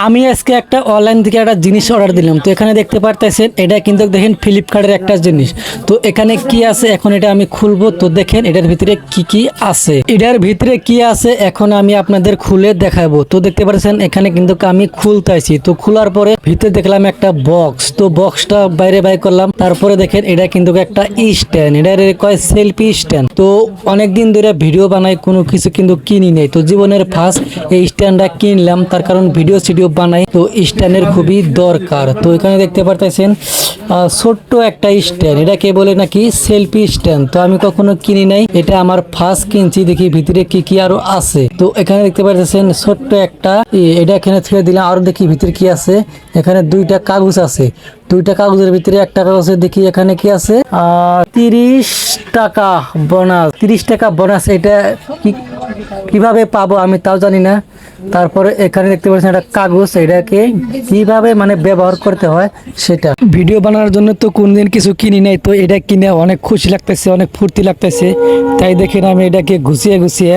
আমি আজকে একটা অনলাইন থেকে একটা জিনিস অর্ডার দিলাম। তো এখানে দেখতে পারতেছেন এটা কিন্তু দেখেন ফ্লিপকার্টের একটা জিনিস। তো এখানে কি আছে এখন এটা আমি খুলবো। তো দেখেন এটার ভিতরে কি কি আছে, এটার ভিতরে কি আছে এখন আমি আপনাদের খুলে দেখাবো। তো দেখতে পাচ্ছেন এখানে কিন্তু আমি খুলতেছি। তো খোলার পরে ভিতরে দেখলাম একটা বক্স। তো বক্সটা বাইরে বাই করলাম। তারপরে দেখেন এটা কিন্তু একটা স্ট্যান্ড, এটা কয় সেলফি স্ট্যান্ড। তো অনেকদিন ধরে ভিডিও বানাই, কোনো কিছু কিন্তু কিনি নেই। তো জীবনের ফার্স্ট এই স্ট্যান্ডটা কিনলাম, তার কারণ ভিডিও বানাই। তো স্ট্যান্ডের খুবই দরকার। তো এখানে দেখতে পারতেছেন ছোট্ট একটা স্ট্যান্ড, এটাকে বলে নাকি সেলফি স্ট্যান্ড। তো আমি কখনো কিনি নাই, এটা আমার ফার্স্ট কিনছি। দেখি ভিতরে কি কি আরো আছে। তো এখানে দেখতে পারতেছেন ছোট্ট একটা এটা এখানে ছেড়ে দিলাম। আরো দেখি ভিতরে কি আছে। এখানে দুইটা কাগজ আছে, দুইটা কাগজের ভিতরে একটা কাগজে দেখি এখানে কি আছে 30 টাকা বোনাস। 30 টাকা বোনাস, এটা কিভাবে পাবো আমি তাও জানি না। তারপরে এখানে দেখতে পাচ্ছেন একটা কাগজ, এটাকে কিভাবে মানে ব্যবহার করতে হয় সেটা। ভিডিও বানানোর জন্য তো কোনদিন কিছু কিনি নাই, তো এটা কিনে অনেক খুশি লাগতেছে, অনেক ফুর্তি লাগতেছে। তাই দেখেন আমি এটাকে গুছিয়ে গুছিয়ে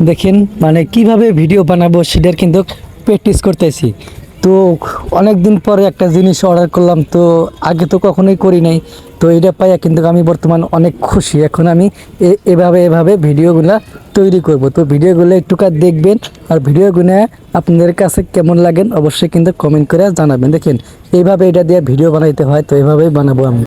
দেখেন মানে কিভাবে ভিডিও বানাবো সেটার কিন্তু প্র্যাকটিস করতেছি। তো অনেক দিন পরে একটা জিনিস অর্ডার করলাম, তো আগে তো কখনোই করি নাই। তো এটা পাইয়া কিন্তু আমি বর্তমান অনেক খুশি। এখন আমি এভাবে ভিডিওগুলা তৈরি করব। তো ভিডিওগুলো একটুকা দেখবেন, আর ভিডিওগুলো আপনাদের কাছে কেমন লাগেন অবশ্যই কিন্তু কমেন্ট করে জানাবেন। দেখেন এইভাবে এটা দিয়ে ভিডিও বানাইতে হয়, তো এভাবেই বানাবো আমি।